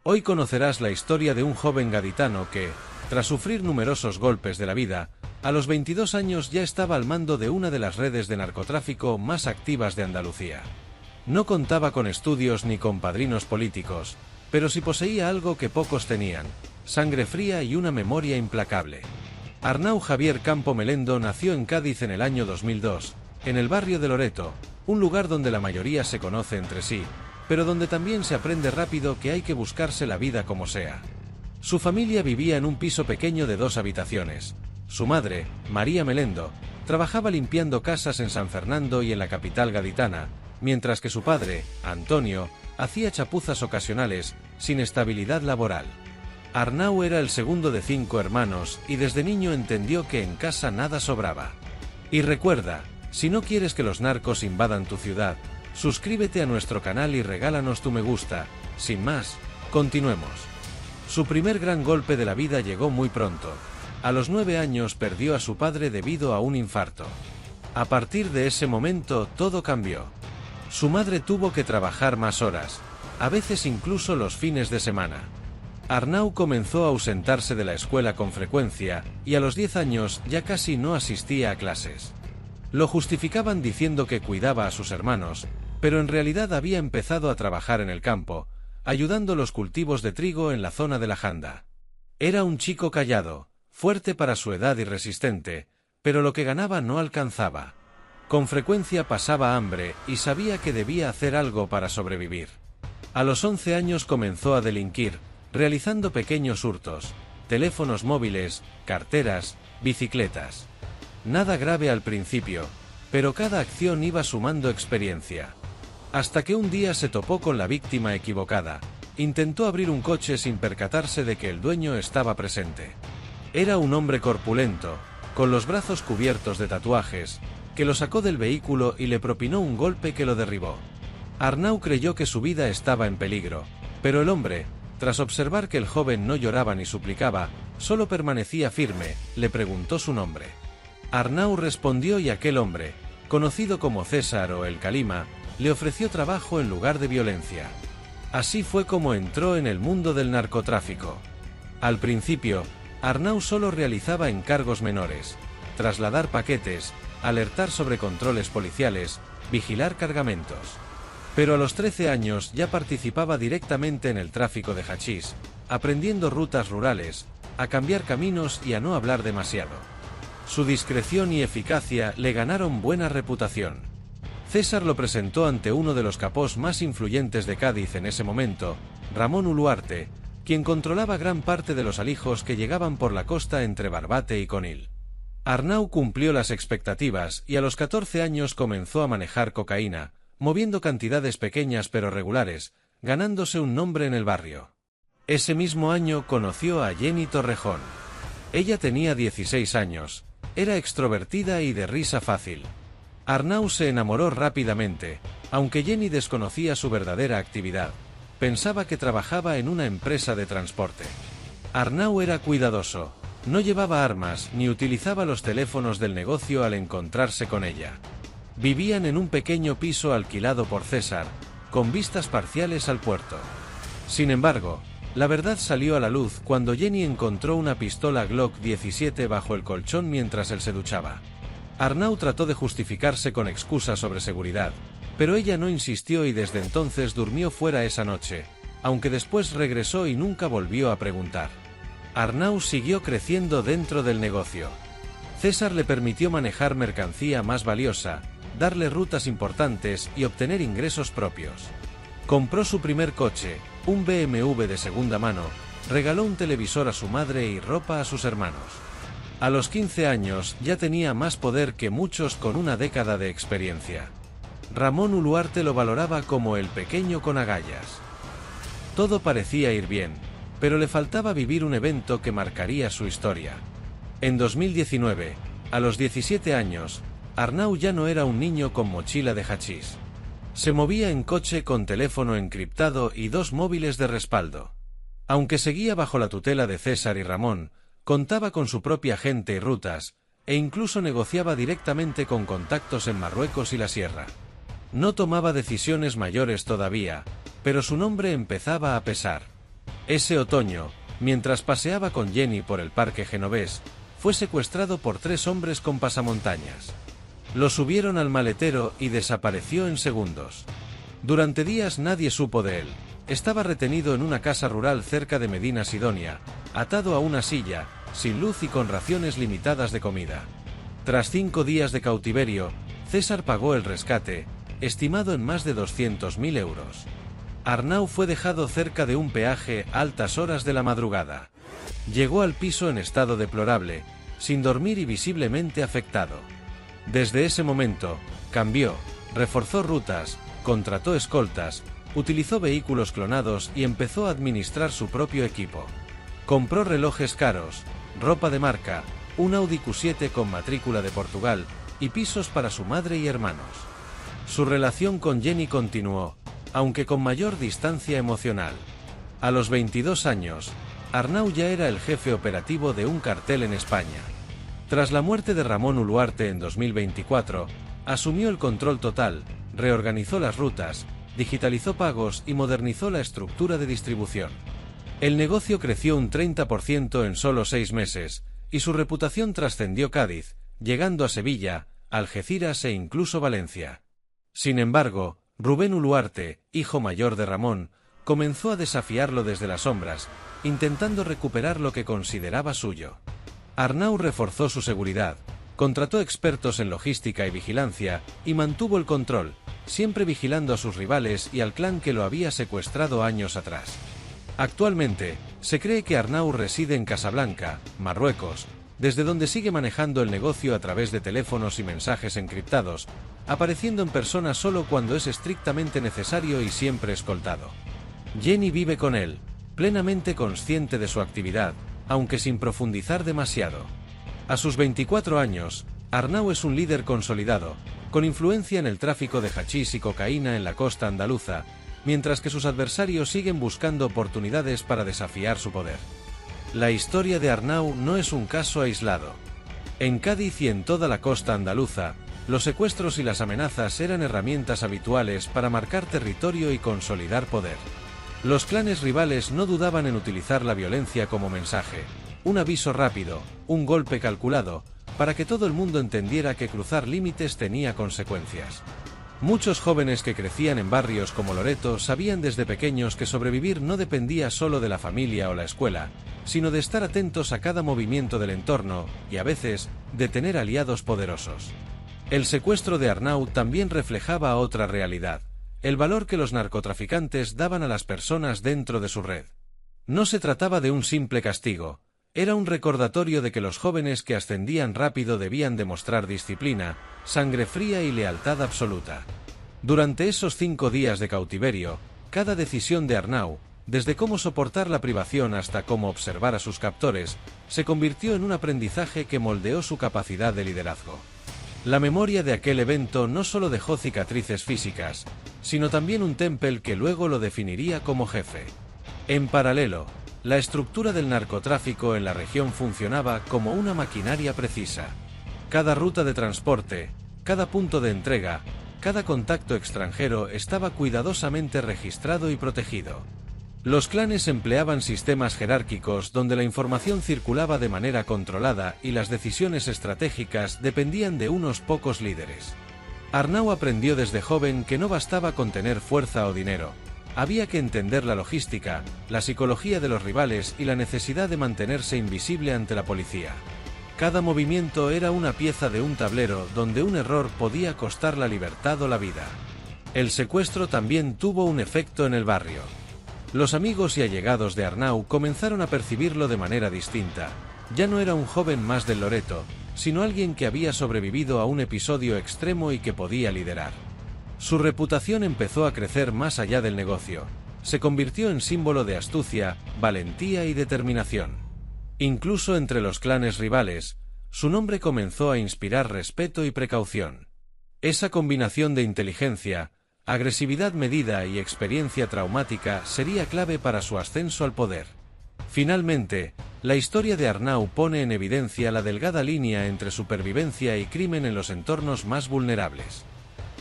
Hoy conocerás la historia de un joven gaditano que, tras sufrir numerosos golpes de la vida, a los 22 años ya estaba al mando de una de las redes de narcotráfico más activas de Andalucía. No contaba con estudios ni con padrinos políticos, pero sí poseía algo que pocos tenían: sangre fría y una memoria implacable. Arnau Javier Campo Melendo nació en Cádiz en el año 2002, en el barrio de Loreto, un lugar donde la mayoría se conoce entre sí, pero donde también se aprende rápido que hay que buscarse la vida como sea. Su familia vivía en un piso pequeño de 2 habitaciones. Su madre, María Melendo, trabajaba limpiando casas en San Fernando y en la capital gaditana, mientras que su padre, Antonio, hacía chapuzas ocasionales, sin estabilidad laboral. Arnau era el segundo de 5 hermanos y desde niño entendió que en casa nada sobraba. Y recuerda, si no quieres que los narcos invadan tu ciudad, suscríbete a nuestro canal y regálanos tu me gusta. Sin más, continuemos. Su primer gran golpe de la vida llegó muy pronto. A los 9 años perdió a su padre debido a un infarto. A partir de ese momento todo cambió. Su madre tuvo que trabajar más horas, a veces incluso los fines de semana. Arnau comenzó a ausentarse de la escuela con frecuencia y a los 10 años ya casi no asistía a clases. Lo justificaban diciendo que cuidaba a sus hermanos, pero en realidad había empezado a trabajar en el campo, ayudando los cultivos de trigo en la zona de la Janda. Era un chico callado, fuerte para su edad y resistente, pero lo que ganaba no alcanzaba. Con frecuencia pasaba hambre y sabía que debía hacer algo para sobrevivir. A los 11 años comenzó a delinquir, realizando pequeños hurtos: teléfonos móviles, carteras, bicicletas. Nada grave al principio, pero cada acción iba sumando experiencia. Hasta que un día se topó con la víctima equivocada. Intentó abrir un coche sin percatarse de que el dueño estaba presente. Era un hombre corpulento, con los brazos cubiertos de tatuajes, que lo sacó del vehículo y le propinó un golpe que lo derribó. Arnau creyó que su vida estaba en peligro, pero el hombre, tras observar que el joven no lloraba ni suplicaba, solo permanecía firme, le preguntó su nombre. Arnau respondió y aquel hombre, conocido como César o el Calima, le ofreció trabajo en lugar de violencia. Así fue como entró en el mundo del narcotráfico. Al principio, Arnau solo realizaba encargos menores: trasladar paquetes, alertar sobre controles policiales, vigilar cargamentos. Pero a los 13 años ya participaba directamente en el tráfico de hachís, aprendiendo rutas rurales, a cambiar caminos y a no hablar demasiado. Su discreción y eficacia le ganaron buena reputación. César lo presentó ante uno de los capós más influyentes de Cádiz en ese momento, Ramón Uluarte, quien controlaba gran parte de los alijos que llegaban por la costa entre Barbate y Conil. Arnau cumplió las expectativas y a los 14 años comenzó a manejar cocaína, moviendo cantidades pequeñas pero regulares, ganándose un nombre en el barrio. Ese mismo año conoció a Jenny Torrejón. Ella tenía 16 años, era extrovertida y de risa fácil. Arnau se enamoró rápidamente, aunque Jenny desconocía su verdadera actividad. Pensaba que trabajaba en una empresa de transporte. Arnau era cuidadoso, no llevaba armas ni utilizaba los teléfonos del negocio al encontrarse con ella. Vivían en un pequeño piso alquilado por César, con vistas parciales al puerto. Sin embargo, la verdad salió a la luz cuando Jenny encontró una pistola Glock 17 bajo el colchón mientras él se duchaba. Arnau trató de justificarse con excusas sobre seguridad, pero ella no insistió y desde entonces durmió fuera esa noche, aunque después regresó y nunca volvió a preguntar. Arnau siguió creciendo dentro del negocio. César le permitió manejar mercancía más valiosa, darle rutas importantes y obtener ingresos propios. Compró su primer coche, un BMW de segunda mano, regaló un televisor a su madre y ropa a sus hermanos. A los 15 años ya tenía más poder que muchos con una década de experiencia. Ramón Uluarte lo valoraba como el pequeño con agallas. Todo parecía ir bien, pero le faltaba vivir un evento que marcaría su historia. En 2019, a los 17 años, Arnau ya no era un niño con mochila de hachís. Se movía en coche con teléfono encriptado y 2 móviles de respaldo. Aunque seguía bajo la tutela de César y Ramón, contaba con su propia gente y rutas, e incluso negociaba directamente con contactos en Marruecos y la Sierra. No tomaba decisiones mayores todavía, pero su nombre empezaba a pesar. Ese otoño, mientras paseaba con Jenny por el parque genovés, fue secuestrado por 3 hombres con pasamontañas. Lo subieron al maletero y desapareció en segundos. Durante días nadie supo de él. Estaba retenido en una casa rural cerca de Medina Sidonia, atado a una silla, sin luz y con raciones limitadas de comida. Tras 5 días de cautiverio, César pagó el rescate, estimado en más de 200.000 euros. Arnau fue dejado cerca de un peaje a altas horas de la madrugada. Llegó al piso en estado deplorable, sin dormir y visiblemente afectado. Desde ese momento, cambió, reforzó rutas, contrató escoltas, utilizó vehículos clonados y empezó a administrar su propio equipo. Compró relojes caros, ropa de marca, un Audi Q7 con matrícula de Portugal y pisos para su madre y hermanos. Su relación con Jenny continuó, aunque con mayor distancia emocional. A los 22 años, Arnau ya era el jefe operativo de un cartel en España. Tras la muerte de Ramón Uluarte en 2024, asumió el control total, reorganizó las rutas, digitalizó pagos y modernizó la estructura de distribución. El negocio creció un 30% en solo 6 meses, y su reputación trascendió Cádiz, llegando a Sevilla, Algeciras e incluso Valencia. Sin embargo, Rubén Uluarte, hijo mayor de Ramón, comenzó a desafiarlo desde las sombras, intentando recuperar lo que consideraba suyo. Arnau reforzó su seguridad, contrató expertos en logística y vigilancia, y mantuvo el control, siempre vigilando a sus rivales y al clan que lo había secuestrado años atrás. Actualmente, se cree que Arnau reside en Casablanca, Marruecos, desde donde sigue manejando el negocio a través de teléfonos y mensajes encriptados, apareciendo en persona solo cuando es estrictamente necesario y siempre escoltado. Jenny vive con él, plenamente consciente de su actividad, aunque sin profundizar demasiado. A sus 24 años, Arnau es un líder consolidado, con influencia en el tráfico de hachís y cocaína en la costa andaluza, mientras que sus adversarios siguen buscando oportunidades para desafiar su poder. La historia de Arnau no es un caso aislado. En Cádiz y en toda la costa andaluza, los secuestros y las amenazas eran herramientas habituales para marcar territorio y consolidar poder. Los clanes rivales no dudaban en utilizar la violencia como mensaje, un aviso rápido, un golpe calculado, para que todo el mundo entendiera que cruzar límites tenía consecuencias. Muchos jóvenes que crecían en barrios como Loreto sabían desde pequeños que sobrevivir no dependía solo de la familia o la escuela, sino de estar atentos a cada movimiento del entorno y, a veces, de tener aliados poderosos. El secuestro de Arnau también reflejaba otra realidad: el valor que los narcotraficantes daban a las personas dentro de su red. No se trataba de un simple castigo, era un recordatorio de que los jóvenes que ascendían rápido debían demostrar disciplina, sangre fría y lealtad absoluta. Durante esos 5 días de cautiverio, cada decisión de Arnau, desde cómo soportar la privación hasta cómo observar a sus captores, se convirtió en un aprendizaje que moldeó su capacidad de liderazgo. La memoria de aquel evento no solo dejó cicatrices físicas, sino también un temple que luego lo definiría como jefe. En paralelo, la estructura del narcotráfico en la región funcionaba como una maquinaria precisa. Cada ruta de transporte, cada punto de entrega, cada contacto extranjero estaba cuidadosamente registrado y protegido. Los clanes empleaban sistemas jerárquicos donde la información circulaba de manera controlada y las decisiones estratégicas dependían de unos pocos líderes. Arnau aprendió desde joven que no bastaba con tener fuerza o dinero. Había que entender la logística, la psicología de los rivales y la necesidad de mantenerse invisible ante la policía. Cada movimiento era una pieza de un tablero donde un error podía costar la libertad o la vida. El secuestro también tuvo un efecto en el barrio. Los amigos y allegados de Arnau comenzaron a percibirlo de manera distinta. Ya no era un joven más del Loreto, sino alguien que había sobrevivido a un episodio extremo y que podía liderar. Su reputación empezó a crecer más allá del negocio. Se convirtió en símbolo de astucia, valentía y determinación. Incluso entre los clanes rivales, su nombre comenzó a inspirar respeto y precaución. Esa combinación de inteligencia, agresividad medida y experiencia traumática sería clave para su ascenso al poder. Finalmente, la historia de Arnau pone en evidencia la delgada línea entre supervivencia y crimen en los entornos más vulnerables.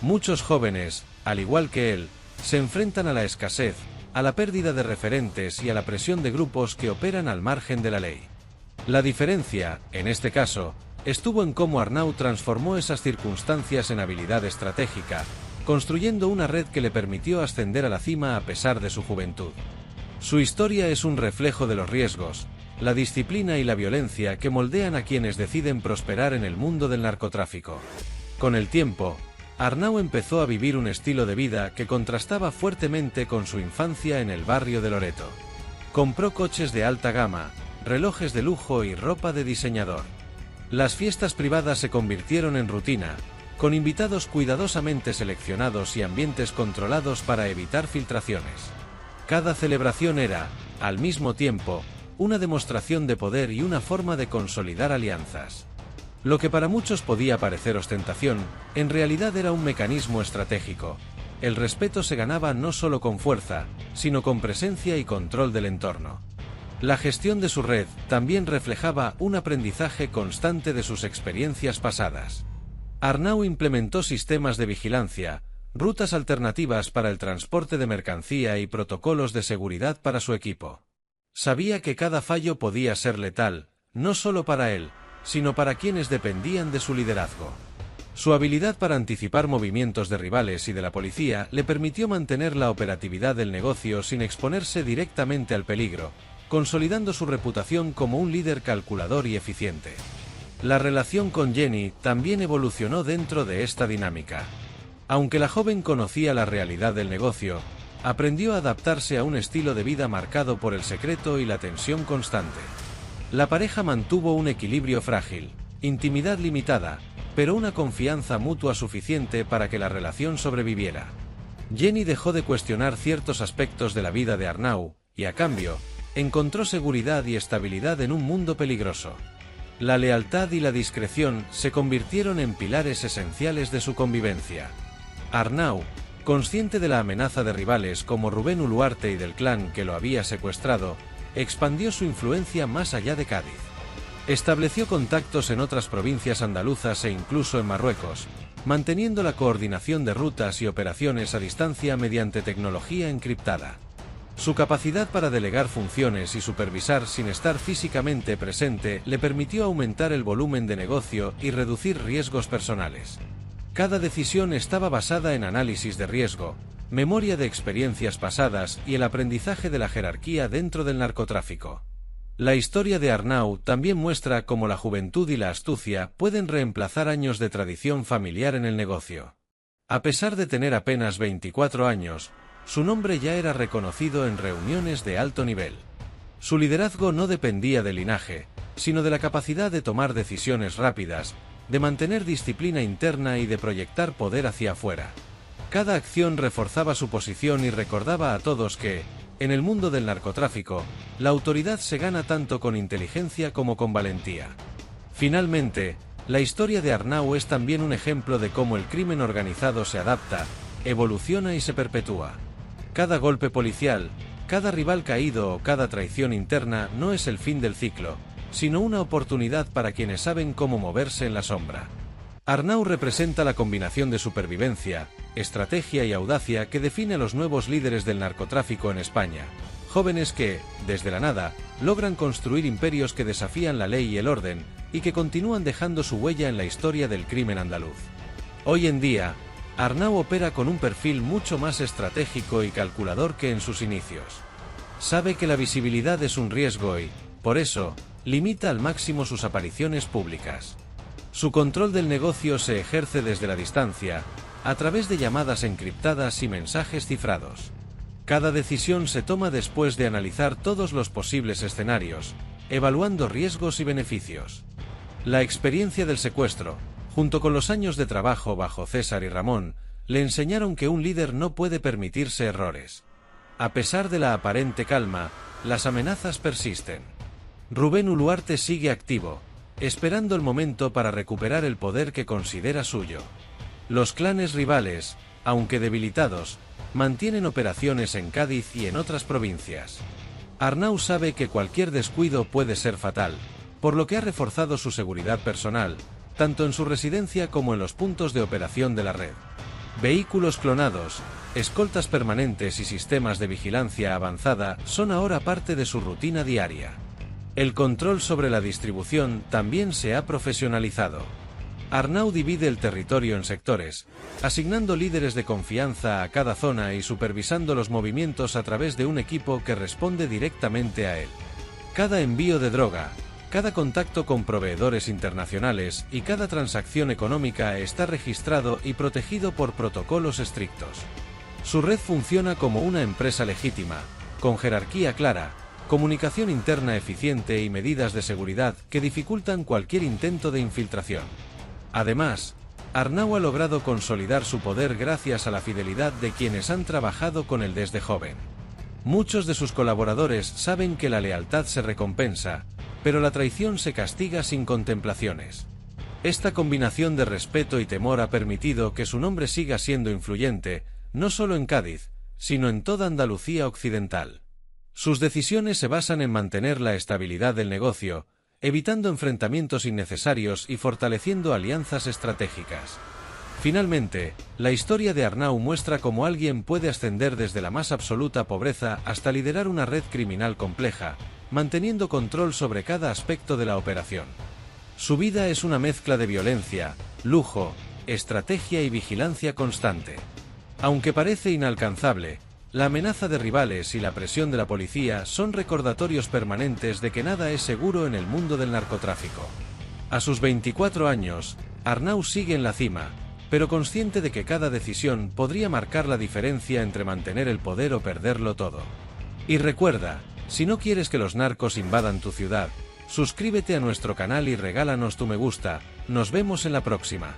Muchos jóvenes, al igual que él, se enfrentan a la escasez, a la pérdida de referentes y a la presión de grupos que operan al margen de la ley. La diferencia, en este caso, estuvo en cómo Arnau transformó esas circunstancias en habilidad estratégica, construyendo una red que le permitió ascender a la cima a pesar de su juventud. Su historia es un reflejo de los riesgos, la disciplina y la violencia que moldean a quienes deciden prosperar en el mundo del narcotráfico. Con el tiempo, Arnau empezó a vivir un estilo de vida que contrastaba fuertemente con su infancia en el barrio de Loreto. Compró coches de alta gama, relojes de lujo y ropa de diseñador. Las fiestas privadas se convirtieron en rutina, con invitados cuidadosamente seleccionados y ambientes controlados para evitar filtraciones. Cada celebración era, al mismo tiempo, una demostración de poder y una forma de consolidar alianzas. Lo que para muchos podía parecer ostentación, en realidad era un mecanismo estratégico. El respeto se ganaba no solo con fuerza, sino con presencia y control del entorno. La gestión de su red también reflejaba un aprendizaje constante de sus experiencias pasadas. Arnau implementó sistemas de vigilancia, rutas alternativas para el transporte de mercancía y protocolos de seguridad para su equipo. Sabía que cada fallo podía ser letal, no solo para él, sino para quienes dependían de su liderazgo. Su habilidad para anticipar movimientos de rivales y de la policía le permitió mantener la operatividad del negocio sin exponerse directamente al peligro, consolidando su reputación como un líder calculador y eficiente. La relación con Jenny también evolucionó dentro de esta dinámica. Aunque la joven conocía la realidad del negocio, aprendió a adaptarse a un estilo de vida marcado por el secreto y la tensión constante. La pareja mantuvo un equilibrio frágil, intimidad limitada, pero una confianza mutua suficiente para que la relación sobreviviera. Jenny dejó de cuestionar ciertos aspectos de la vida de Arnau, y a cambio, encontró seguridad y estabilidad en un mundo peligroso. La lealtad y la discreción se convirtieron en pilares esenciales de su convivencia. Arnau, consciente de la amenaza de rivales como Rubén Uluarte y del clan que lo había secuestrado, expandió su influencia más allá de Cádiz. Estableció contactos en otras provincias andaluzas e incluso en Marruecos, manteniendo la coordinación de rutas y operaciones a distancia mediante tecnología encriptada. Su capacidad para delegar funciones y supervisar sin estar físicamente presente le permitió aumentar el volumen de negocio y reducir riesgos personales. Cada decisión estaba basada en análisis de riesgo, memoria de experiencias pasadas y el aprendizaje de la jerarquía dentro del narcotráfico. La historia de Arnau también muestra cómo la juventud y la astucia pueden reemplazar años de tradición familiar en el negocio. A pesar de tener apenas 24 años, su nombre ya era reconocido en reuniones de alto nivel. Su liderazgo no dependía del linaje, sino de la capacidad de tomar decisiones rápidas, de mantener disciplina interna y de proyectar poder hacia afuera. Cada acción reforzaba su posición y recordaba a todos que, en el mundo del narcotráfico, la autoridad se gana tanto con inteligencia como con valentía. Finalmente, la historia de Arnau es también un ejemplo de cómo el crimen organizado se adapta, evoluciona y se perpetúa. Cada golpe policial, cada rival caído o cada traición interna no es el fin del ciclo, sino una oportunidad para quienes saben cómo moverse en la sombra. Arnau representa la combinación de supervivencia, estrategia y audacia que define a los nuevos líderes del narcotráfico en España, jóvenes que, desde la nada, logran construir imperios que desafían la ley y el orden, y que continúan dejando su huella en la historia del crimen andaluz. Hoy en día, Arnau opera con un perfil mucho más estratégico y calculador que en sus inicios. Sabe que la visibilidad es un riesgo y, por eso, limita al máximo sus apariciones públicas. Su control del negocio se ejerce desde la distancia, a través de llamadas encriptadas y mensajes cifrados. Cada decisión se toma después de analizar todos los posibles escenarios, evaluando riesgos y beneficios. La experiencia del secuestro, junto con los años de trabajo bajo César y Ramón, le enseñaron que un líder no puede permitirse errores. A pesar de la aparente calma, las amenazas persisten. Rubén Uluarte sigue activo, esperando el momento para recuperar el poder que considera suyo. Los clanes rivales, aunque debilitados, mantienen operaciones en Cádiz y en otras provincias. Arnau sabe que cualquier descuido puede ser fatal, por lo que ha reforzado su seguridad personal, tanto en su residencia como en los puntos de operación de la red. Vehículos clonados, escoltas permanentes y sistemas de vigilancia avanzada son ahora parte de su rutina diaria. El control sobre la distribución también se ha profesionalizado. Arnau divide el territorio en sectores, asignando líderes de confianza a cada zona y supervisando los movimientos a través de un equipo que responde directamente a él. Cada envío de droga, cada contacto con proveedores internacionales y cada transacción económica está registrado y protegido por protocolos estrictos. Su red funciona como una empresa legítima, con jerarquía clara, comunicación interna eficiente y medidas de seguridad que dificultan cualquier intento de infiltración. Además, Arnau ha logrado consolidar su poder gracias a la fidelidad de quienes han trabajado con él desde joven. Muchos de sus colaboradores saben que la lealtad se recompensa, pero la traición se castiga sin contemplaciones. Esta combinación de respeto y temor ha permitido que su nombre siga siendo influyente, no solo en Cádiz, sino en toda Andalucía occidental. Sus decisiones se basan en mantener la estabilidad del negocio, evitando enfrentamientos innecesarios y fortaleciendo alianzas estratégicas. Finalmente, la historia de Arnau muestra cómo alguien puede ascender desde la más absoluta pobreza hasta liderar una red criminal compleja, manteniendo control sobre cada aspecto de la operación. Su vida es una mezcla de violencia, lujo, estrategia y vigilancia constante. Aunque parece inalcanzable, la amenaza de rivales y la presión de la policía son recordatorios permanentes de que nada es seguro en el mundo del narcotráfico. A sus 24 años, Arnau sigue en la cima, pero consciente de que cada decisión podría marcar la diferencia entre mantener el poder o perderlo todo. Y recuerda, si no quieres que los narcos invadan tu ciudad, suscríbete a nuestro canal y regálanos tu me gusta. Nos vemos en la próxima.